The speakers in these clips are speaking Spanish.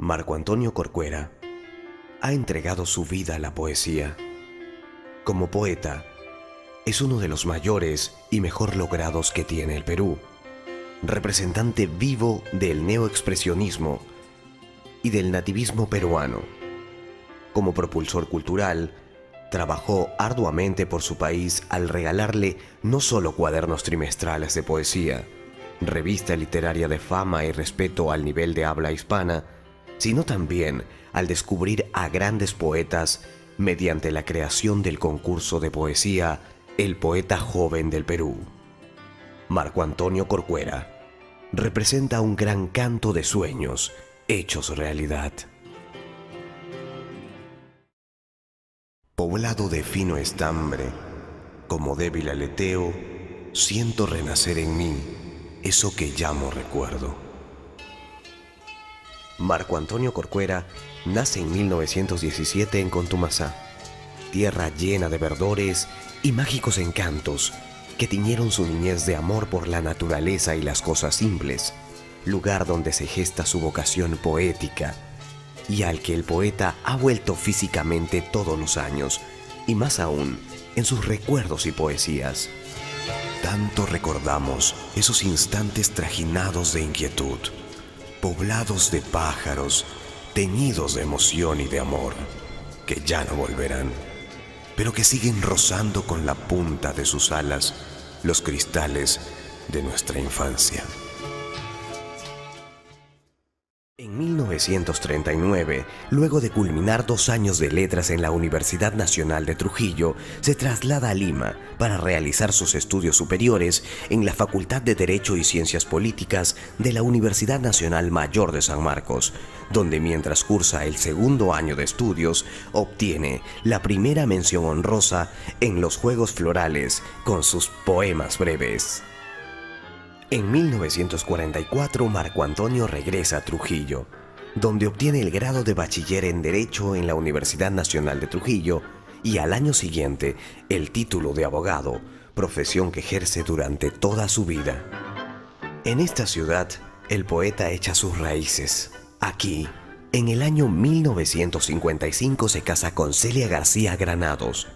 Marco Antonio Corcuera ha entregado su vida a la poesía. Como poeta, es uno de los mayores y mejor logrados que tiene el Perú, representante vivo del neoexpresionismo y del nativismo peruano. Como propulsor cultural, trabajó arduamente por su país al regalarle no solo cuadernos trimestrales de poesía, revista literaria de fama y respeto al nivel de habla hispana, sino también al descubrir a grandes poetas mediante la creación del concurso de poesía El Poeta Joven del Perú. Marco Antonio Corcuera representa un gran canto de sueños hechos realidad. Poblado de fino estambre, como débil aleteo, siento renacer en mí eso que llamo recuerdo. Marco Antonio Corcuera nace en 1917 en Contumasá, tierra llena de verdores y mágicos encantos que tiñeron su niñez de amor por la naturaleza y las cosas simples, lugar donde se gesta su vocación poética y al que el poeta ha vuelto físicamente todos los años, y más aún en sus recuerdos y poesías. Tanto recordamos esos instantes trajinados de inquietud, poblados de pájaros, teñidos de emoción y de amor, que ya no volverán, pero que siguen rozando con la punta de sus alas los cristales de nuestra infancia. En 1939, luego de culminar 2 años de letras en la Universidad Nacional de Trujillo, se traslada a Lima para realizar sus estudios superiores en la Facultad de Derecho y Ciencias Políticas de la Universidad Nacional Mayor de San Marcos, donde mientras cursa el 2º año de estudios, obtiene la primera mención honrosa en los Juegos Florales con sus poemas breves. En 1944, Marco Antonio regresa a Trujillo, donde obtiene el grado de bachiller en Derecho en la Universidad Nacional de Trujillo y al año siguiente el título de abogado, profesión que ejerce durante toda su vida. En esta ciudad, el poeta echa sus raíces. Aquí, en el año 1955 se casa con Celia García Granados,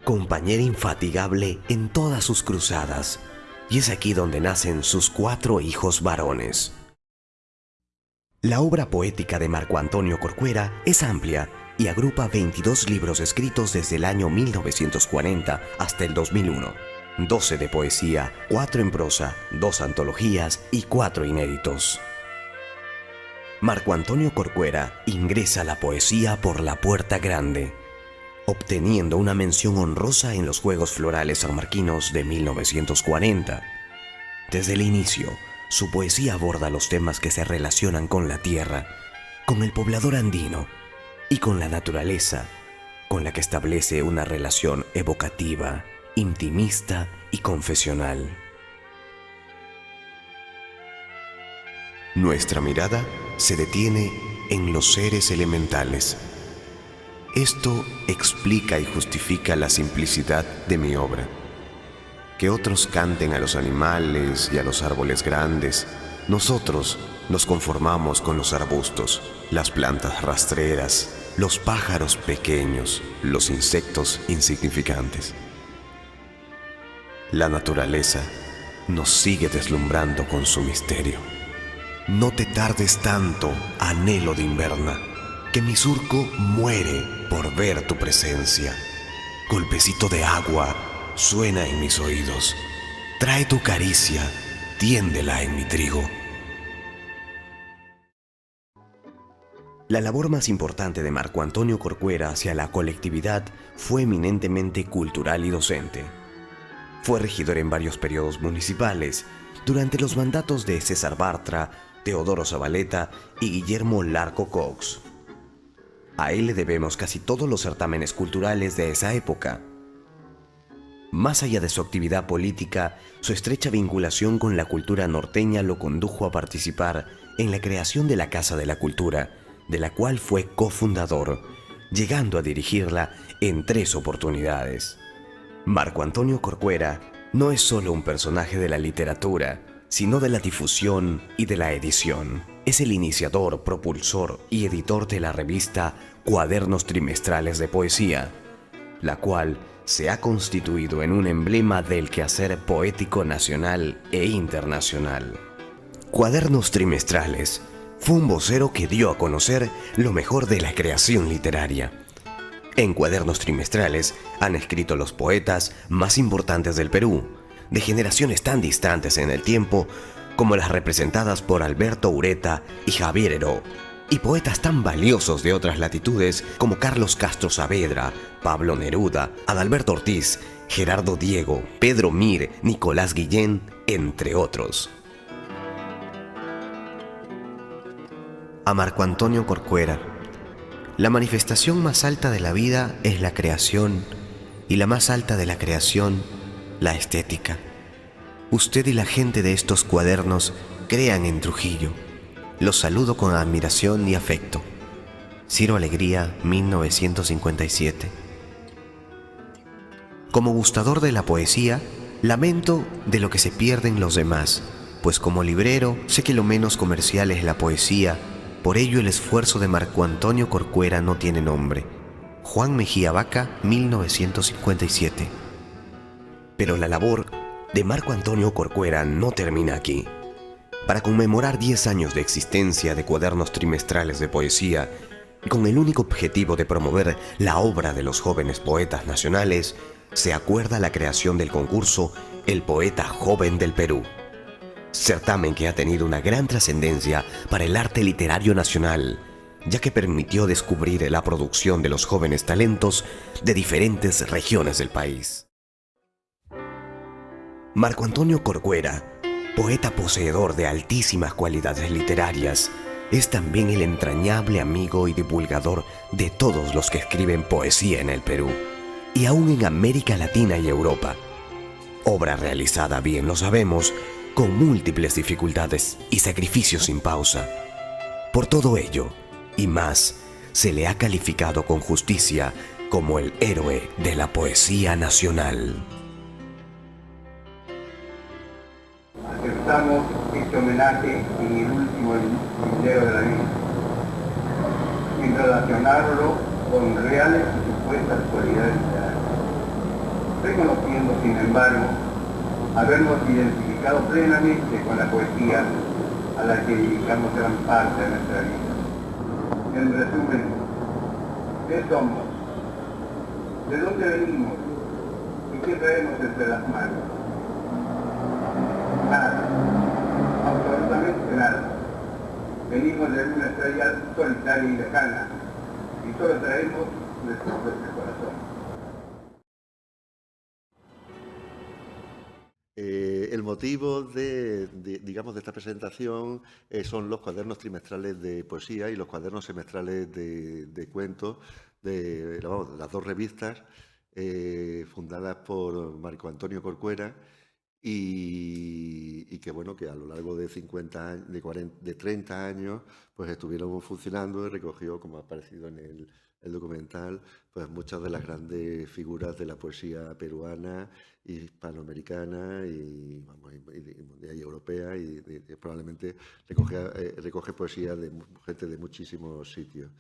compañera infatigable en todas sus cruzadas, y es aquí donde nacen sus 4 hijos varones. La obra poética de Marco Antonio Corcuera es amplia y agrupa 22 libros escritos desde el año 1940 hasta el 2001, 12 de poesía, 4 en prosa, 2 antologías y 4 inéditos. Marco Antonio Corcuera ingresa a la poesía por la puerta grande, obteniendo una mención honrosa en los Juegos Florales Sanmarquinos de 1940. Desde el inicio, su poesía aborda los temas que se relacionan con la tierra, con el poblador andino y con la naturaleza, con la que establece una relación evocativa, intimista y confesional. Nuestra mirada se detiene en los seres elementales. Esto explica y justifica la simplicidad de mi obra. Que otros canten a los animales y a los árboles grandes, nosotros nos conformamos con los arbustos, las plantas rastreras, los pájaros pequeños, los insectos insignificantes. La naturaleza nos sigue deslumbrando con su misterio. No te tardes tanto, anhelo de inverna, que mi surco muere por ver tu presencia. Golpecito de agua suena en mis oídos. Trae tu caricia, tiéndela en mi trigo. La labor más importante de Marco Antonio Corcuera hacia la colectividad fue eminentemente cultural y docente. Fue regidor en varios periodos municipales, durante los mandatos de César Bartra, Teodoro Zabaleta y Guillermo Larco Cox. A él le debemos casi todos los certámenes culturales de esa época. Más allá de su actividad política, su estrecha vinculación con la cultura norteña lo condujo a participar en la creación de la Casa de la Cultura, de la cual fue cofundador, llegando a dirigirla en 3 oportunidades. Marco Antonio Corcuera no es solo un personaje de la literatura, sino de la difusión y de la edición. Es el iniciador, propulsor y editor de la revista Cuadernos Trimestrales de Poesía, la cual se ha constituido en un emblema del quehacer poético nacional e internacional. Cuadernos Trimestrales fue un vocero que dio a conocer lo mejor de la creación literaria. En Cuadernos Trimestrales han escrito los poetas más importantes del Perú, de generaciones tan distantes en el tiempo como las representadas por Alberto Ureta y Javier Heró, y poetas tan valiosos de otras latitudes como Carlos Castro Saavedra, Pablo Neruda, Adalberto Ortiz, Gerardo Diego, Pedro Mir, Nicolás Guillén, entre otros. A Marco Antonio Corcuera. La manifestación más alta de la vida es la creación, y la más alta de la creación, la estética. Usted y la gente de estos cuadernos crean en Trujillo. Los saludo con admiración y afecto. Ciro Alegría, 1957. Como gustador de la poesía, lamento de lo que se pierden los demás, pues como librero sé que lo menos comercial es la poesía, por ello el esfuerzo de Marco Antonio Corcuera no tiene nombre. Juan Mejía Vaca, 1957. Pero la labor de Marco Antonio Corcuera no termina aquí. Para conmemorar 10 años de existencia de Cuadernos Trimestrales de Poesía, y con el único objetivo de promover la obra de los jóvenes poetas nacionales, se acuerda la creación del concurso El Poeta Joven del Perú. Certamen que ha tenido una gran trascendencia para el arte literario nacional, ya que permitió descubrir la producción de los jóvenes talentos de diferentes regiones del país. Marco Antonio Corcuera, poeta poseedor de altísimas cualidades literarias, es también el entrañable amigo y divulgador de todos los que escriben poesía en el Perú, y aún en América Latina y Europa. Obra realizada, bien lo sabemos, con múltiples dificultades y sacrificios sin pausa. Por todo ello, y más, se le ha calificado con justicia como el héroe de la poesía nacional. Aceptamos este homenaje en el último lindero de la vida, sin relacionarlo con reales y supuestas cualidades literarias, reconociendo, sin embargo, habernos identificado plenamente con la poesía a la que dedicamos gran parte de nuestra vida. En resumen, ¿qué somos? ¿De dónde venimos? ¿Y qué traemos entre las manos? Nada, absolutamente nada. Venimos de una estrella solitaria y lejana, y solo traemos nuestro propio corazón. El motivo digamos, de esta presentación son los cuadernos trimestrales de poesía y los cuadernos semestrales de cuentos de las dos revistas fundadas por Marco Antonio Corcuera y que, bueno, que a lo largo de 50 años, de 30 años, pues estuvieron funcionando y recogió, como ha aparecido en el documental, pues muchas de las grandes figuras de la poesía peruana, hispanoamericana y europea, y probablemente recoge poesía de gente de muchísimos sitios.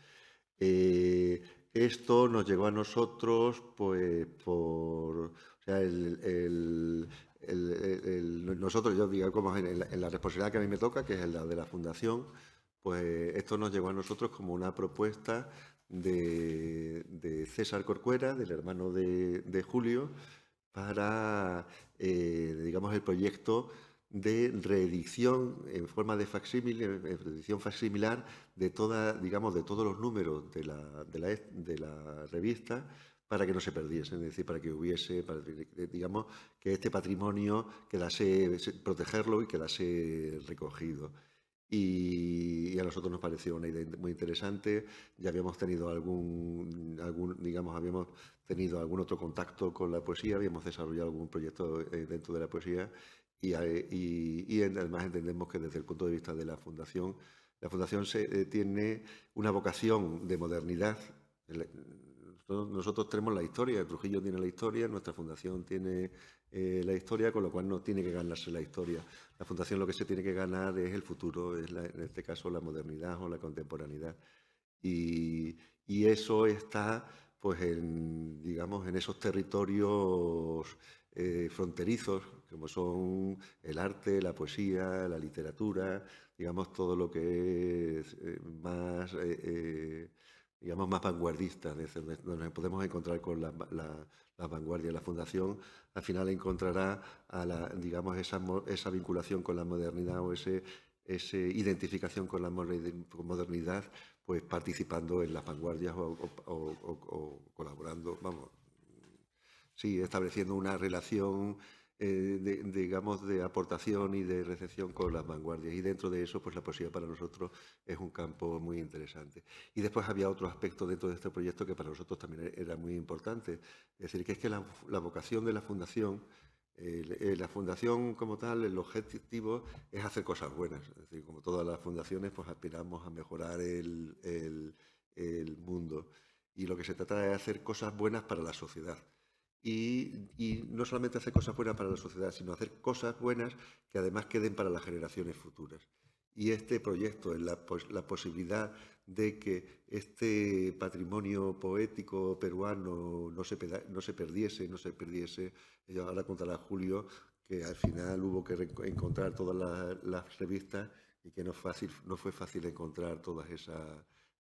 Esto nos llegó a nosotros pues por... O sea, nosotros, yo digo, como en la responsabilidad que a mí me toca, que es la de la Fundación, pues esto nos llegó a nosotros como una propuesta de César Corcuera, del hermano de Julio, para, digamos, el proyecto de reedición en forma de facsímil, edición facsimilar de digamos, de todos los números de la revista, para que no se perdiesen, es decir, para que hubiese, digamos, que este patrimonio quedase, protegerlo y quedase recogido. Y a nosotros nos pareció una idea muy interesante. Ya habíamos tenido habíamos tenido algún otro contacto con la poesía, habíamos desarrollado algún proyecto dentro de la poesía y además entendemos que desde el punto de vista de la Fundación tiene una vocación de modernidad. Nosotros tenemos la historia, Trujillo tiene la historia, nuestra fundación tiene la historia, con lo cual no tiene que ganarse la historia. La fundación lo que se tiene que ganar es el futuro, es en este caso la modernidad o la contemporaneidad. Y eso está, pues, digamos, en esos territorios fronterizos, como son el arte, la poesía, la literatura, digamos, todo lo que es más, digamos, más vanguardista, donde nos podemos encontrar con la vanguardia. La Fundación al final encontrará, digamos, esa vinculación con la modernidad o esa identificación con la modernidad, pues participando en las vanguardias o colaborando, vamos, sí, estableciendo una relación, digamos, de aportación y de recepción con las vanguardias. Y dentro de eso, pues la poesía para nosotros es un campo muy interesante. Y después había otro aspecto dentro de este proyecto que para nosotros también era muy importante. Es decir, que es que la vocación de la Fundación como tal, el objetivo es hacer cosas buenas. Es decir, como todas las fundaciones, pues aspiramos a mejorar el mundo. Y lo que se trata es de hacer cosas buenas para la sociedad. Y no solamente hacer cosas buenas para la sociedad, sino hacer cosas buenas que además queden para las generaciones futuras. Y este proyecto es la posibilidad de que este patrimonio poético peruano no se perdiese. Ahora contará Julio que al final hubo que encontrar todas las revistas y que no fue fácil encontrar todas esas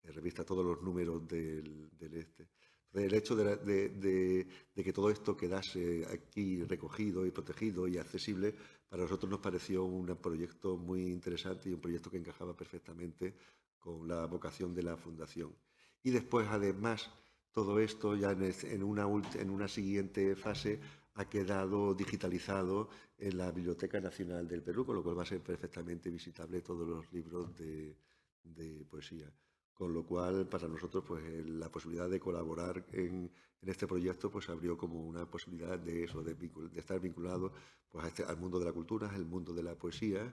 revistas, todos los números del este. El hecho de que todo esto quedase aquí recogido y protegido y accesible, para nosotros nos pareció un proyecto muy interesante y un proyecto que encajaba perfectamente con la vocación de la Fundación. Y después, además, todo esto ya en una siguiente fase ha quedado digitalizado en la Biblioteca Nacional del Perú, con lo cual va a ser perfectamente visitable todos los libros de poesía. Con lo cual, para nosotros, pues la posibilidad de colaborar en este proyecto pues abrió como una posibilidad de eso, de estar vinculado pues, al mundo de la cultura, al mundo de la poesía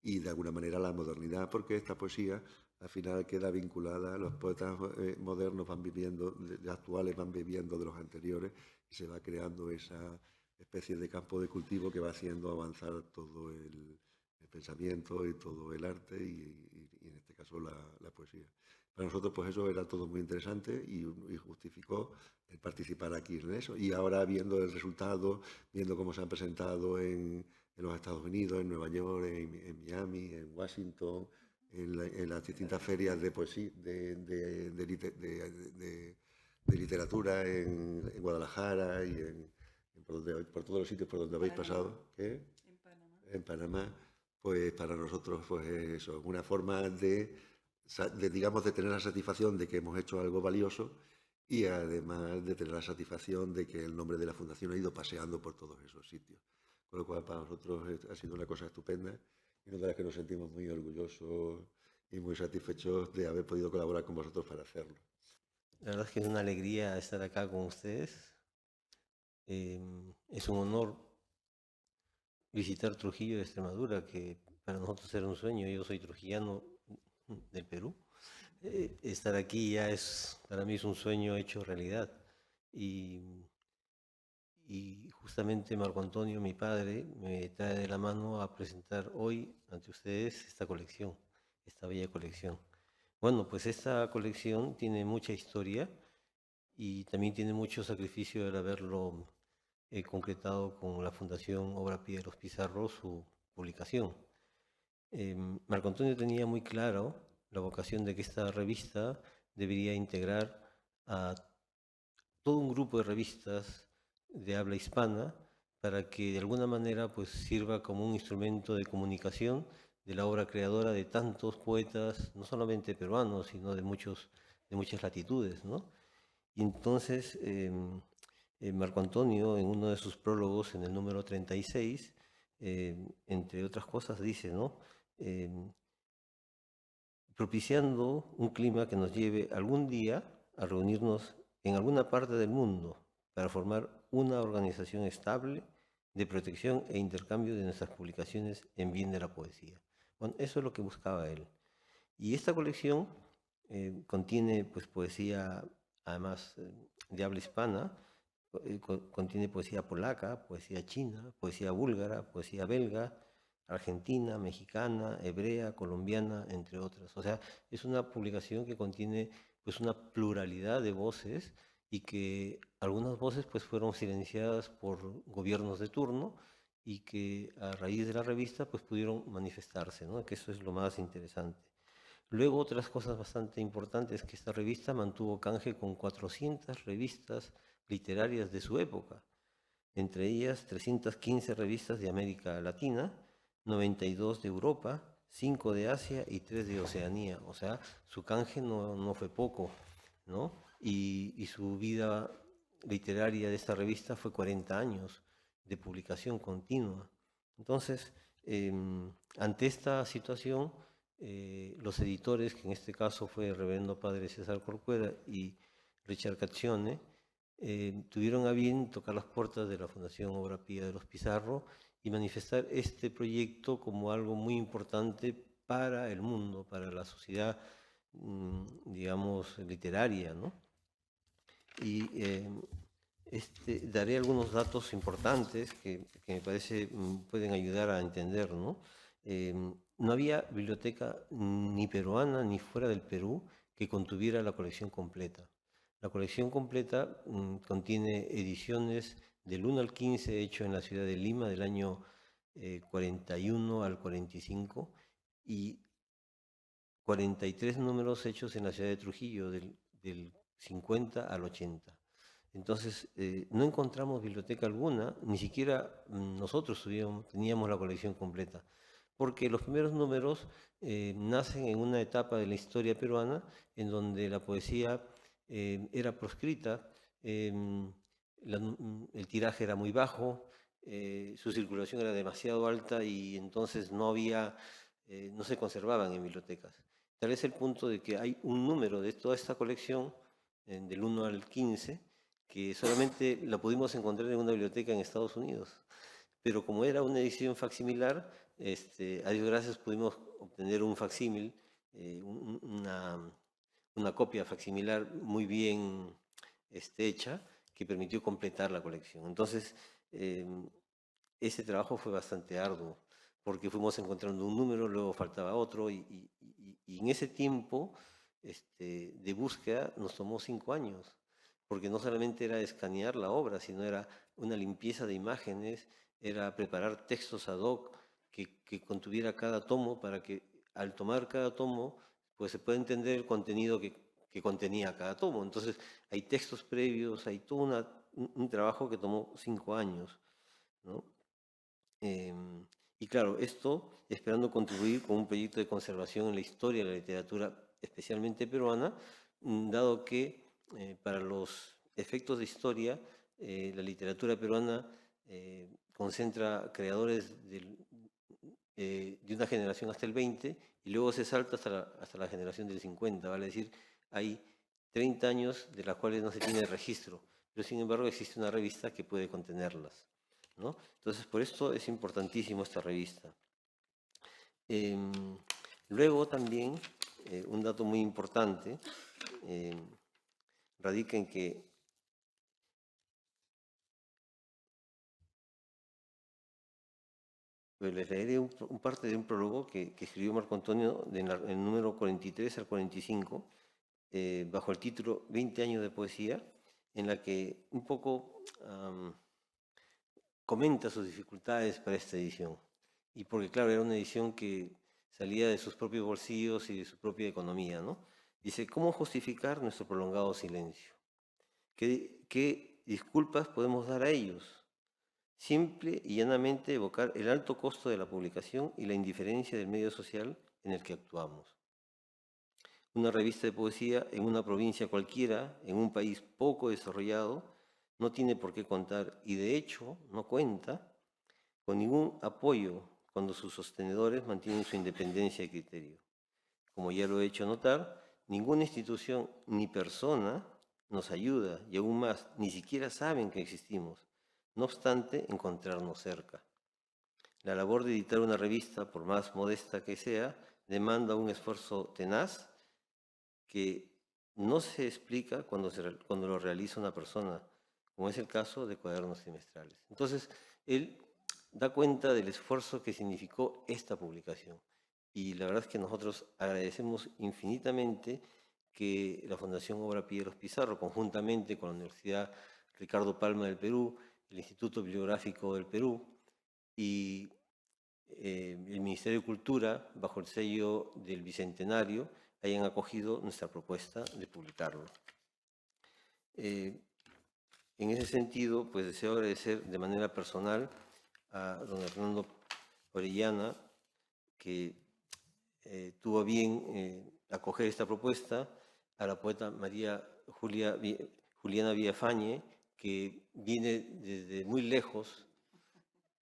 y de alguna manera a la modernidad, porque esta poesía al final queda vinculada, los poetas modernos van viviendo, actuales van viviendo de los anteriores y se va creando esa especie de campo de cultivo que va haciendo avanzar todo el pensamiento y todo el arte y en este caso la poesía. Para nosotros, pues eso era todo muy interesante y justificó el participar aquí en eso. Y ahora viendo el resultado, viendo cómo se han presentado en los Estados Unidos, en Nueva York, en Miami, en Washington, en las distintas ferias de poesía, de literatura en Guadalajara y por todos los sitios por donde habéis pasado. ¿Qué? En Panamá. En Panamá, pues para nosotros pues eso, es una forma digamos, de tener la satisfacción de que hemos hecho algo valioso y además de tener la satisfacción de que el nombre de la Fundación ha ido paseando por todos esos sitios. Con lo cual para nosotros ha sido una cosa estupenda y una de las que nos sentimos muy orgullosos y muy satisfechos de haber podido colaborar con vosotros para hacerlo. La verdad es que es una alegría estar acá con ustedes. Es un honor visitar Trujillo de Extremadura, que para nosotros era un sueño. Yo soy trujillano del Perú. Estar aquí ya para mí es un sueño hecho realidad. Y justamente Marco Antonio, mi padre, me trae de la mano a presentar hoy ante ustedes esta colección, esta bella colección. Bueno, pues esta colección tiene mucha historia y también tiene mucho sacrificio el haberlo concretado con la Fundación Obra Pía de los Pizarro, su publicación. Marco Antonio tenía muy claro la vocación de que esta revista debería integrar a todo un grupo de revistas de habla hispana para que de alguna manera pues sirva como un instrumento de comunicación de la obra creadora de tantos poetas, no solamente peruanos, sino de muchas latitudes, ¿no? Y entonces Marco Antonio, en uno de sus prólogos, en el número 36, entre otras cosas, dice, ¿no? Propiciando un clima que nos lleve algún día a reunirnos en alguna parte del mundo para formar una organización estable de protección e intercambio de nuestras publicaciones en bien de la poesía. Bueno, eso es lo que buscaba él. Y esta colección contiene pues, poesía además de habla hispana, contiene poesía polaca, poesía china, poesía búlgara, poesía belga, argentina, mexicana, hebrea, colombiana, entre otras. O sea, es una publicación que contiene pues una pluralidad de voces y que algunas voces pues fueron silenciadas por gobiernos de turno y que a raíz de la revista pues pudieron manifestarse, ¿no? Que eso es lo más interesante. Luego, otras cosas bastante importantes, que esta revista mantuvo canje con 400 revistas literarias de su época, entre ellas 315 revistas de América Latina, 92 de Europa, 5 de Asia y 3 de Oceanía. O sea, su canje no fue poco, ¿no? Y su vida literaria de esta revista fue 40 años de publicación continua. Entonces, ante esta situación, los editores, que en este caso fue el reverendo padre César Corcuera y Richard Caccione, tuvieron a bien tocar las puertas de la Fundación Obra Pía de los Pizarro y manifestar este proyecto como algo muy importante para el mundo, para la sociedad, digamos, literaria, ¿no? Y daré algunos datos importantes que me parece pueden ayudar a entender, ¿no? No había biblioteca ni peruana ni fuera del Perú que contuviera la colección completa. La colección completa contiene ediciones del 1 al 15 hecho en la ciudad de Lima del año 41 al 45 y 43 números hechos en la ciudad de Trujillo del 50 al 80. Entonces, no encontramos biblioteca alguna, ni siquiera nosotros teníamos la colección completa, porque los primeros números nacen en una etapa de la historia peruana en donde la poesía era proscrita, el tiraje era muy bajo, su circulación era demasiado alta y entonces no se conservaban en bibliotecas. Tal es el punto de que hay un número de toda esta colección, del 1 al 15, que solamente la pudimos encontrar en una biblioteca en Estados Unidos. Pero como era una edición facsimilar, a Dios gracias pudimos obtener un facsímil, una copia facsimilar muy bien hecha, que permitió completar la colección. Entonces, ese trabajo fue bastante arduo, porque fuimos encontrando un número, luego faltaba otro, y en ese tiempo de búsqueda nos tomó 5 años, porque no solamente era escanear la obra, sino era una limpieza de imágenes, era preparar textos ad hoc que contuviera cada tomo para que al tomar cada tomo pues se pueda entender el contenido que contenía cada tomo. Entonces hay textos previos, hay todo un trabajo que tomó 5 años, ¿no? Y claro, esto esperando contribuir con un proyecto de conservación en la historia de la literatura, especialmente peruana, dado que para los efectos de historia, la literatura peruana concentra creadores de una generación hasta el 20 y luego se salta hasta la generación del 50, vale decir, hay 30 años de las cuales no se tiene registro, pero sin embargo existe una revista que puede contenerlas, ¿no? Entonces, por esto es importantísimo esta revista. Luego también, un dato muy importante radica en que les leeré un parte de un prólogo que escribió Marco Antonio en el número 43 al 45, bajo el título 20 años de poesía, en la que un poco comenta sus dificultades para esta edición. Y porque, claro, era una edición que salía de sus propios bolsillos y de su propia economía, ¿no? Dice, ¿cómo justificar nuestro prolongado silencio? ¿Qué disculpas podemos dar a ellos? Simple y llanamente evocar el alto costo de la publicación y la indiferencia del medio social en el que actuamos. Una revista de poesía en una provincia cualquiera, en un país poco desarrollado, no tiene por qué contar y de hecho no cuenta con ningún apoyo cuando sus sostenedores mantienen su independencia de criterio. Como ya lo he hecho notar, ninguna institución ni persona nos ayuda y aún más, ni siquiera saben que existimos. No obstante, encontrarnos cerca. La labor de editar una revista, por más modesta que sea, demanda un esfuerzo tenaz que no se explica cuando lo realiza una persona, como es el caso de Cuadernos Trimestrales. Entonces, él da cuenta del esfuerzo que significó esta publicación. Y la verdad es que nosotros agradecemos infinitamente que la Fundación Obra Pía de los Pizarro, conjuntamente con la Universidad Ricardo Palma del Perú, el Instituto Bibliográfico del Perú y el Ministerio de Cultura, bajo el sello del Bicentenario, hayan acogido nuestra propuesta de publicarlo. En ese sentido, pues deseo agradecer de manera personal a don Hernando Orellana, que tuvo a bien acoger esta propuesta, a la poeta María Juliana Villafañe, que viene desde muy lejos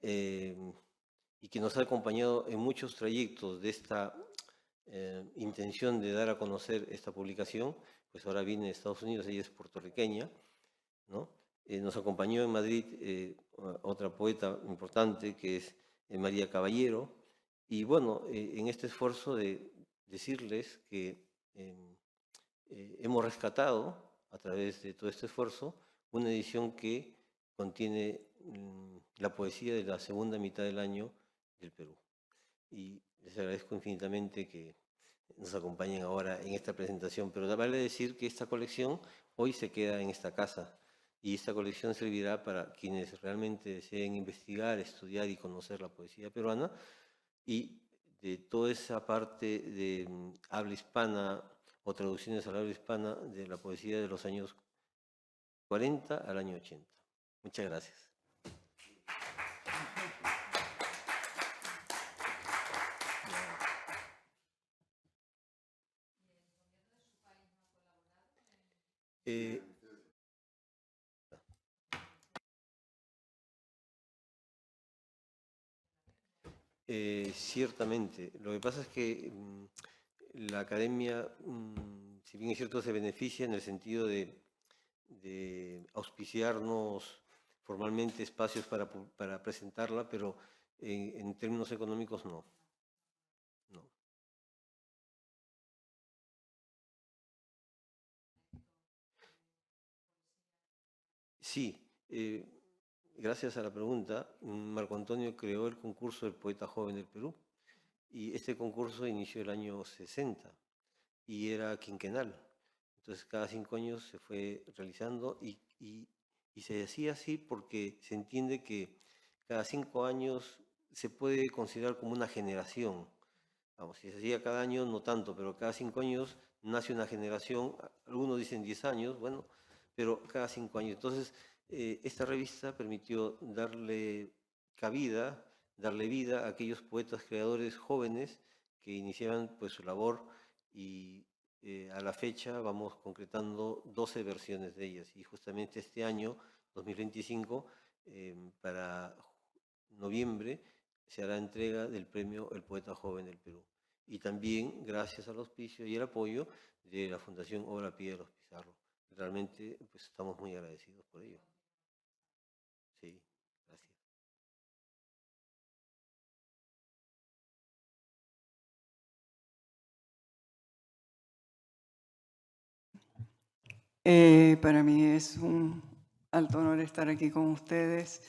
y que nos ha acompañado en muchos trayectos de esta intención de dar a conocer esta publicación. Pues ahora viene de Estados Unidos, ella es puertorriqueña, ¿no? Nos acompañó en Madrid otra poeta importante que es María Caballero. Y bueno, en este esfuerzo de decirles que hemos rescatado a través de todo este esfuerzo una edición que contiene la poesía de la segunda mitad del año del Perú. Y les agradezco infinitamente que nos acompañen ahora en esta presentación, pero vale decir que esta colección hoy se queda en esta casa y esta colección servirá para quienes realmente deseen investigar, estudiar y conocer la poesía peruana, y de toda esa parte de habla hispana o traducciones al habla hispana de la poesía de los años 40 al año 80. Muchas gracias. Ciertamente. Lo que pasa es que la academia, si bien es cierto, se beneficia en el sentido de auspiciarnos formalmente espacios para presentarla, pero en términos económicos no. No. Sí, gracias a la pregunta, Marco Antonio creó el concurso del Poeta Joven del Perú, y este concurso inició el año 60 y era quinquenal. Entonces cada 5 años se fue realizando y se hacía así porque se entiende que cada 5 años se puede considerar como una generación. Vamos, si se hacía cada año no tanto, pero cada 5 años nace una generación, algunos dicen 10 años, bueno, pero cada 5 años. Entonces esta revista permitió darle cabida, darle vida a aquellos poetas creadores jóvenes que iniciaban pues su labor, y a la fecha vamos concretando 12 versiones de ellas, y justamente este año 2025 para noviembre se hará entrega del premio El Poeta Joven del Perú, y también gracias al auspicio y el apoyo de la Fundación Obra Pía de los Pizarro. Realmente pues estamos muy agradecidos por ello. Sí, gracias. Para mí es un alto honor estar aquí con ustedes.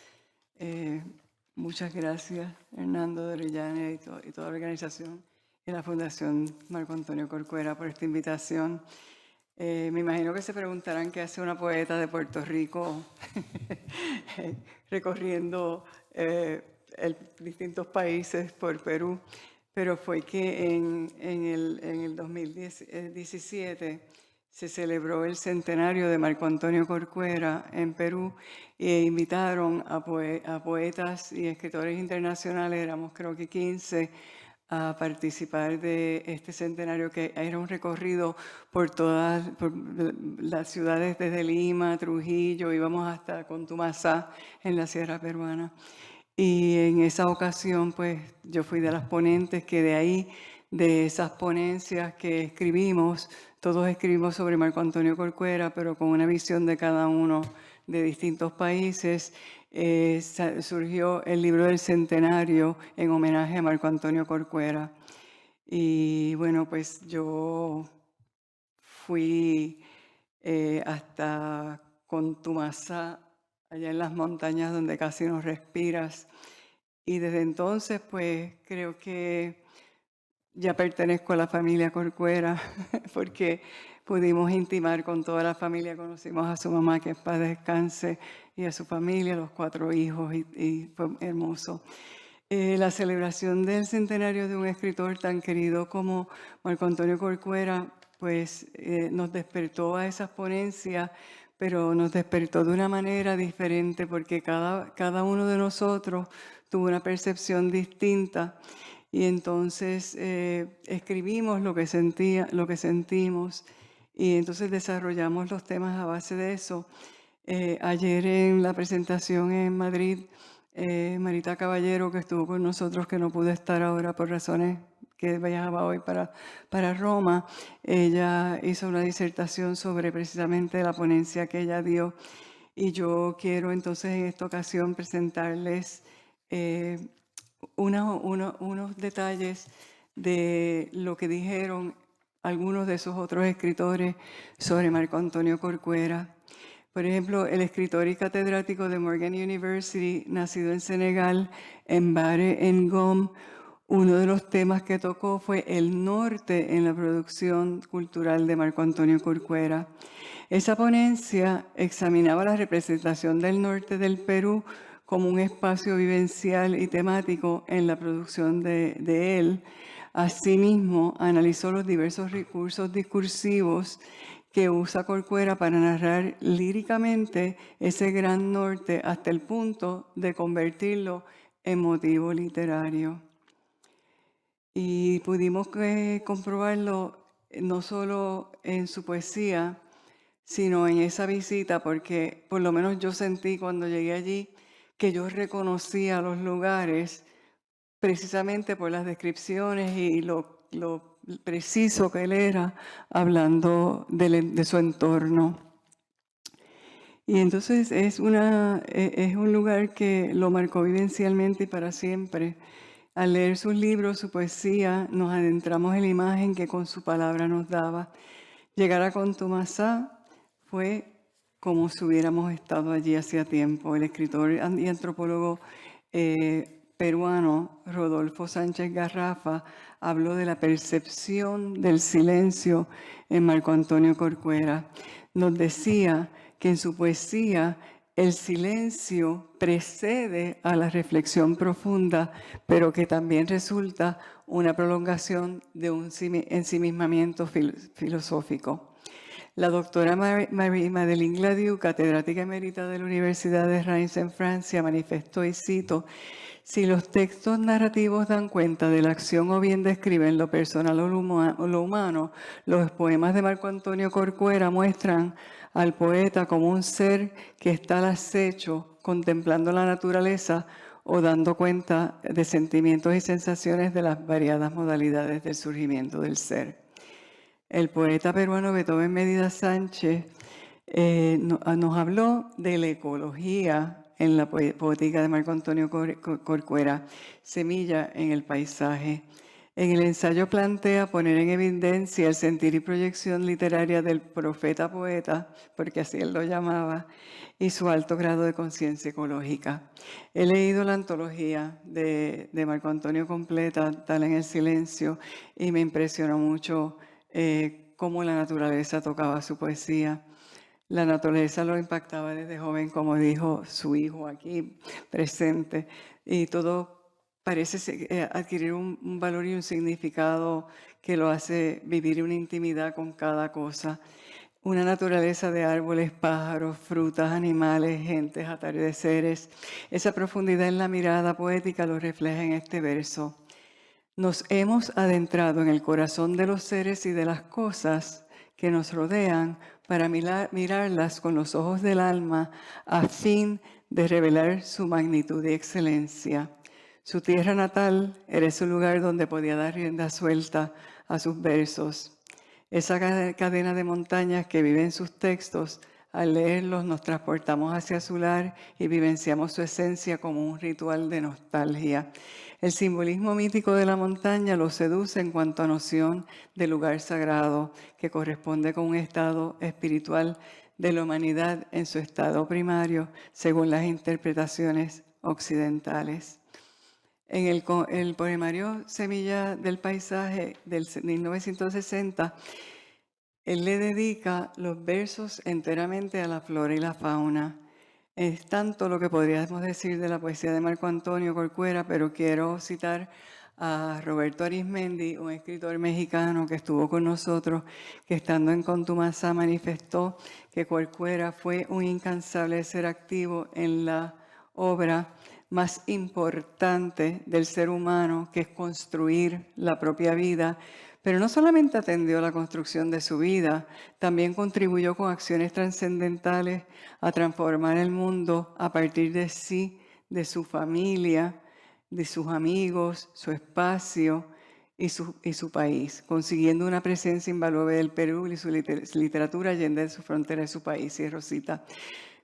Muchas gracias, Hernando de Orellana y toda la organización y la Fundación Marco Antonio Corcuera por esta invitación. Me imagino que se preguntarán qué hace una poeta de Puerto Rico recorriendo distintos países por Perú, pero fue que en el 2017 se celebró el centenario de Marco Antonio Corcuera en Perú e invitaron a poetas y escritores internacionales, éramos creo que 15, a participar de este centenario, que era un recorrido por todas las ciudades, desde Lima, Trujillo, íbamos hasta Contumasá en la Sierra Peruana. Y en esa ocasión pues yo fui de las ponentes que de ahí, de esas ponencias que escribimos, todos escribimos sobre Marco Antonio Corcuera, pero con una visión de cada uno de distintos países. Surgió el libro del centenario en homenaje a Marco Antonio Corcuera. Y bueno, pues yo fui hasta Contumasá, allá en las montañas donde casi no respiras. Y desde entonces, pues creo que ya pertenezco a la familia Corcuera, porque pudimos intimar con toda la familia. Conocimos a su mamá, que en paz descanse, y a su familia, los 4 hijos, y fue hermoso. La celebración del centenario de un escritor tan querido como Marco Antonio Corcuera, pues nos despertó a esas ponencias, pero nos despertó de una manera diferente, porque cada uno de nosotros tuvo una percepción distinta. Y entonces escribimos lo que sentimos, y entonces desarrollamos los temas a base de eso. Ayer en la presentación en Madrid, Marita Caballero, que estuvo con nosotros, que no pudo estar ahora por razones que viajaba hoy para Roma, ella hizo una disertación sobre precisamente la ponencia que ella dio, y yo quiero entonces en esta ocasión presentarles unos detalles de lo que dijeron algunos de esos otros escritores sobre Marco Antonio Corcuera. Por ejemplo, el escritor y catedrático de Morgan University, nacido en Senegal, en Bare Ngom, uno de los temas que tocó fue el norte en la producción cultural de Marco Antonio Corcuera. Esa ponencia examinaba la representación del norte del Perú como un espacio vivencial y temático en la producción de él. Asimismo, analizó los diversos recursos discursivos que usa Corcuera para narrar líricamente ese gran norte hasta el punto de convertirlo en motivo literario. Y pudimos comprobarlo no solo en su poesía, sino en esa visita, porque por lo menos yo sentí cuando llegué allí que yo reconocía los lugares precisamente por las descripciones y lo preciso que él era hablando de su entorno. Y entonces es un lugar que lo marcó vivencialmente y para siempre. Al leer sus libros, su poesía, nos adentramos en la imagen que con su palabra nos daba. Llegar a Contumasá fue como si hubiéramos estado allí hacía tiempo. El escritor y antropólogo peruano Rodolfo Sánchez Garrafa habló de la percepción del silencio en Marco Antonio Corcuera. Nos decía que en su poesía el silencio precede a la reflexión profunda, pero que también resulta una prolongación de un ensimismamiento filosófico. La doctora Madeleine Gladieux, catedrática emérita de la Universidad de Reims en Francia, manifestó, y cito: si los textos narrativos dan cuenta de la acción o bien describen lo personal o lo humano, los poemas de Marco Antonio Corcuera muestran al poeta como un ser que está al acecho, contemplando la naturaleza o dando cuenta de sentimientos y sensaciones de las variadas modalidades del surgimiento del ser. El poeta peruano Beethoven Medina Sánchez nos habló de la ecología en la poética de Marco Antonio Corcuera, semilla en el paisaje. En el ensayo plantea poner en evidencia el sentir y proyección literaria del profeta poeta, porque así él lo llamaba, y su alto grado de conciencia ecológica. He leído la antología de Marco Antonio completa, Tal en el silencio, y me impresionó mucho cómo la naturaleza tocaba su poesía. La naturaleza lo impactaba desde joven, como dijo su hijo aquí presente, y todo parece adquirir un valor y un significado que lo hace vivir una intimidad con cada cosa. Una naturaleza de árboles, pájaros, frutas, animales, gentes, atardeceres. Esa profundidad en la mirada poética lo refleja en este verso. Nos hemos adentrado en el corazón de los seres y de las cosas que nos rodean para mirarlas con los ojos del alma a fin de revelar su magnitud y excelencia. Su tierra natal era ese lugar donde podía dar rienda suelta a sus versos. Esa cadena de montañas que vive en sus textos Al leerlos nos transportamos hacia su lar y vivenciamos su esencia como un ritual de nostalgia. El simbolismo mítico de la montaña lo seduce en cuanto a noción de lugar sagrado, que corresponde con un estado espiritual de la humanidad en su estado primario, según las interpretaciones occidentales. En el poemario Semilla del Paisaje del 1960, él le dedica los versos enteramente a la flora y la fauna. Es tanto lo que podríamos decir de la poesía de Marco Antonio Corcuera, pero quiero citar a Roberto Arizmendi, un escritor mexicano que estuvo con nosotros, que estando en Contumazá manifestó que Corcuera fue un incansable ser activo en la obra más importante del ser humano, que es construir la propia vida. Pero no solamente atendió a la construcción de su vida, también contribuyó con acciones trascendentales a transformar el mundo a partir de sí, de su familia, de sus amigos, su espacio y su país, consiguiendo una presencia invaluable del Perú y su literatura allende de su frontera y su país. Y Rosita,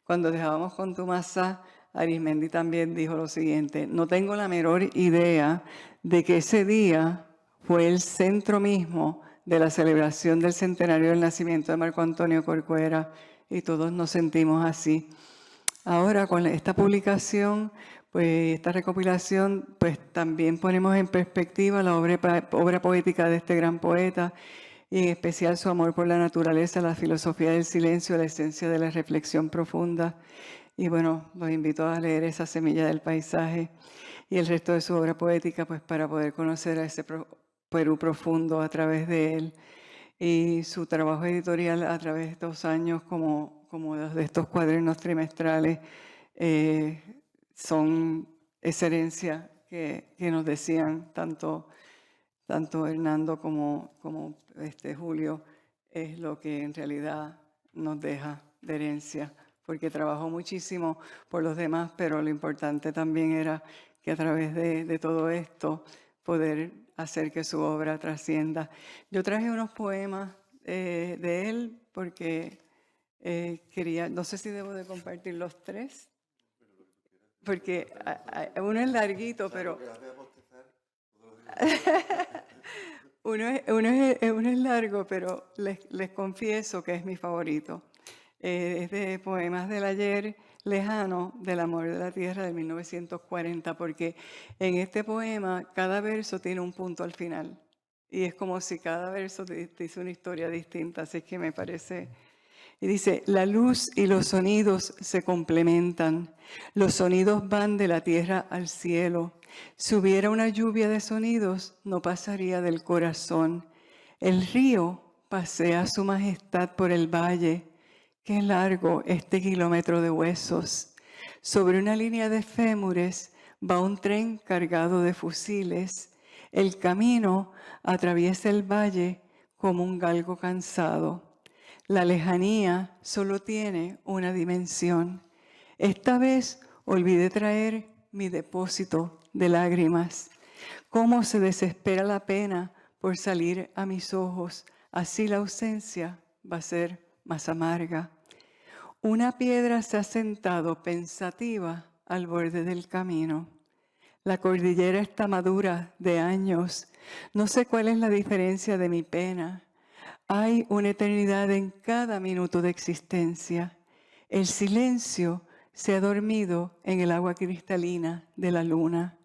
cuando dejábamos Contumazá, Arizmendi también dijo lo siguiente: no tengo la menor idea de que ese día fue el centro mismo de la celebración del centenario del nacimiento de Marco Antonio Corcuera, y todos nos sentimos así. Ahora, con esta publicación, pues esta recopilación, pues también ponemos en perspectiva la obra poética de este gran poeta, y en especial su amor por la naturaleza, la filosofía del silencio, la esencia de la reflexión profunda. Y bueno, los invito a leer esa Semilla del Paisaje y el resto de su obra poética, pues para poder conocer a ese Perú profundo a través de él, y su trabajo editorial a través de estos años como de estos cuadernos trimestrales son esa herencia que nos decían tanto Hernando como Julio, es lo que en realidad nos deja de herencia, porque trabajó muchísimo por los demás, pero lo importante también era que a través de todo esto poder hacer que su obra trascienda. Yo traje unos poemas de él porque quería, no sé si debo de compartir los tres, porque uno es larguito, pero uno es largo, pero les confieso que es mi favorito. Es de Poemas del Ayer Lejano, del Amor de la Tierra, de 1940, porque en este poema cada verso tiene un punto al final, y es como si cada verso te dice una historia distinta, así que me parece. Y dice: la luz y los sonidos se complementan, los sonidos van de la tierra al cielo. Si hubiera una lluvia de sonidos, no pasaría del corazón. El río pasea su majestad por el valle. Qué largo este kilómetro de huesos. Sobre una línea de fémures va un tren cargado de fusiles. El camino atraviesa el valle como un galgo cansado. La lejanía solo tiene una dimensión. Esta vez olvidé traer mi depósito de lágrimas. Cómo se desespera la pena por salir a mis ojos, así la ausencia va a ser más amarga. Una piedra se ha sentado pensativa al borde del camino. La cordillera está madura de años. No sé cuál es la diferencia de mi pena. Hay una eternidad en cada minuto de existencia. El silencio se ha dormido en el agua cristalina de la luna.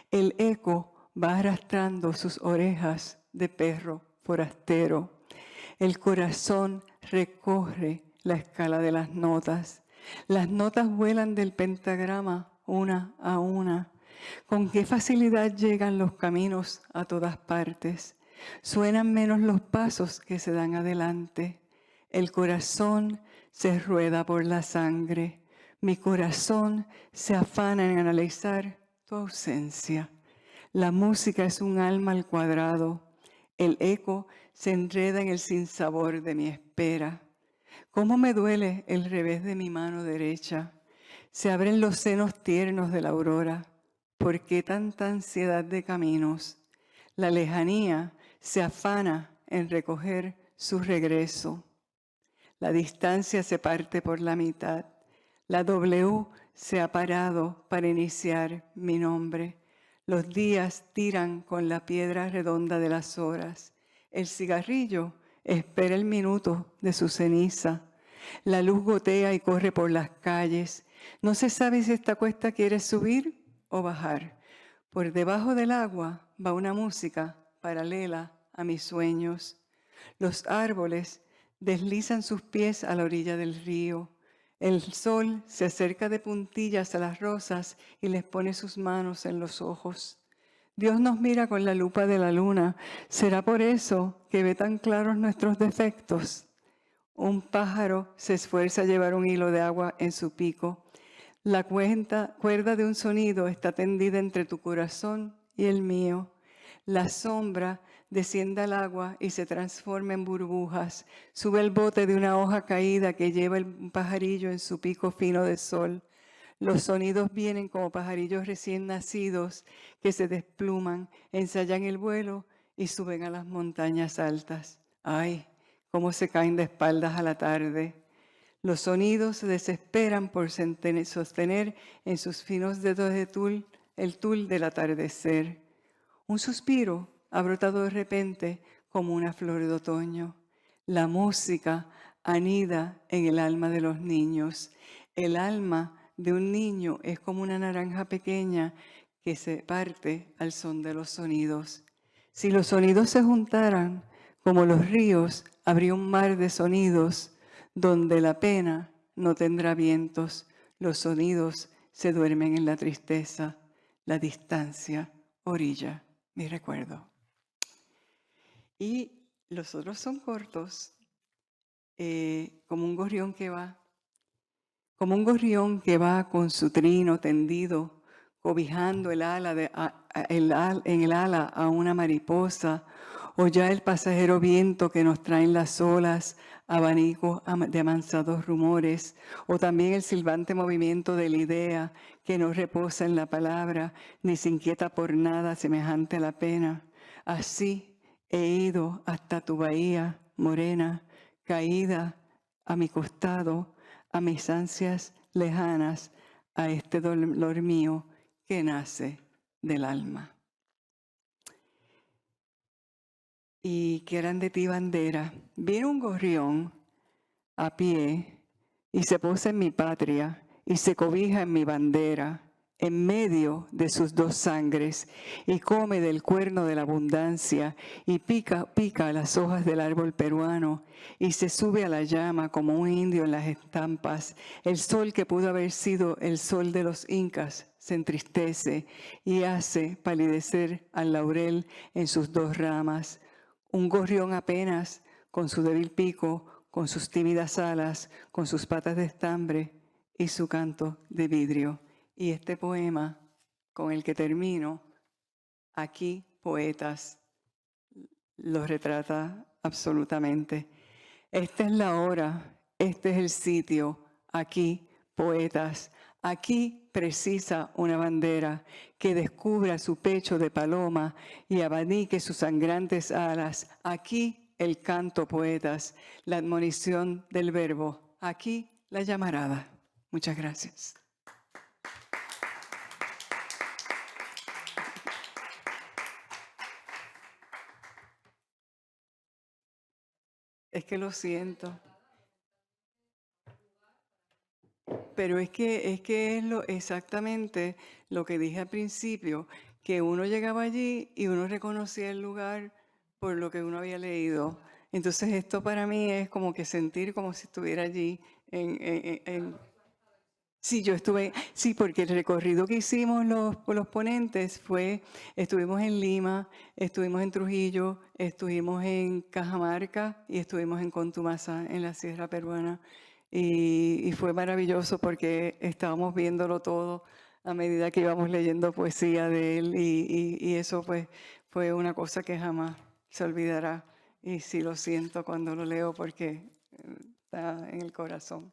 El eco va arrastrando sus orejas de perro forastero. El corazón recorre la escala de las notas. Las notas vuelan del pentagrama una a una. Con qué facilidad llegan los caminos a todas partes. Suenan menos los pasos que se dan adelante. El corazón se rueda por la sangre. Mi corazón se afana en analizar tu ausencia. La música es un alma al cuadrado. El eco se enreda en el sinsabor de mi espera. ¿Cómo me duele el revés de mi mano derecha? Se abren los senos tiernos de la aurora. ¿Por qué tanta ansiedad de caminos? La lejanía se afana en recoger su regreso. La distancia se parte por la mitad. La W se ha parado para iniciar mi nombre. Los días tiran con la piedra redonda de las horas. El cigarrillo espera el minuto de su ceniza. La luz gotea y corre por las calles. No se sabe si esta cuesta quiere subir o bajar. Por debajo del agua va una música paralela a mis sueños. Los árboles deslizan sus pies a la orilla del río. El sol se acerca de puntillas a las rosas y les pone sus manos en los ojos. Dios nos mira con la lupa de la luna. ¿Será por eso que ve tan claros nuestros defectos? Un pájaro se esfuerza a llevar un hilo de agua en su pico. La cuerda de un sonido está tendida entre tu corazón y el mío. La sombra desciende al agua y se transforma en burbujas. Sube el bote de una hoja caída que lleva el pajarillo en su pico fino de sol. Los sonidos vienen como pajarillos recién nacidos que se despluman, ensayan el vuelo y suben a las montañas altas. ¡Ay! Cómo se caen de espaldas a la tarde. Los sonidos se desesperan por sostener en sus finos dedos de tul el tul del atardecer. Un suspiro ha brotado de repente como una flor de otoño. La música anida en el alma de los niños. El alma de un niño es como una naranja pequeña que se parte al son de los sonidos. Si los sonidos se juntaran, como los ríos, habría un mar de sonidos donde la pena no tendrá vientos. Los sonidos se duermen en la tristeza. La distancia orilla mi recuerdo. Y los otros son cortos, como un gorrión que va. Como un gorrión que va con su trino tendido, cobijando el ala en el ala a una mariposa, o ya el pasajero viento que nos traen las olas, abanicos de amansados rumores, o también el silbante movimiento de la idea que no reposa en la palabra, ni se inquieta por nada semejante a la pena. Así he ido hasta tu bahía, morena, caída a mi costado, a mis ansias lejanas, a este dolor mío que nace del alma. Y quieran de ti bandera. Viene un gorrión a pie y se posa en mi patria y se cobija en mi bandera, en medio de sus dos sangres, y come del cuerno de la abundancia y pica las hojas del árbol peruano y se sube a la llama como un indio en las estampas. El sol que pudo haber sido el sol de los incas se entristece y hace palidecer al laurel en sus dos ramas. Un gorrión apenas, con su débil pico, con sus tímidas alas, con sus patas de estambre y su canto de vidrio. Y este poema con el que termino, aquí poetas, lo retrata absolutamente. Esta es la hora, este es el sitio, aquí poetas. Aquí precisa una bandera que descubra su pecho de paloma y abanique sus sangrantes alas. Aquí el canto, poetas, la admonición del verbo. Aquí la llamarada. Muchas gracias. Es que lo siento. Pero es que es exactamente lo que dije al principio, que uno llegaba allí y uno reconocía el lugar por lo que uno había leído. Entonces esto para mí es como que sentir como si estuviera allí Sí, yo estuve, sí, porque el recorrido que hicimos los ponentes estuvimos en Lima, estuvimos en Trujillo, estuvimos en Cajamarca y estuvimos en Contumazá, en la Sierra Peruana. Y fue maravilloso porque estábamos viéndolo todo a medida que íbamos leyendo poesía de él y eso pues fue una cosa que jamás se olvidará. Y sí lo siento cuando lo leo porque está en el corazón.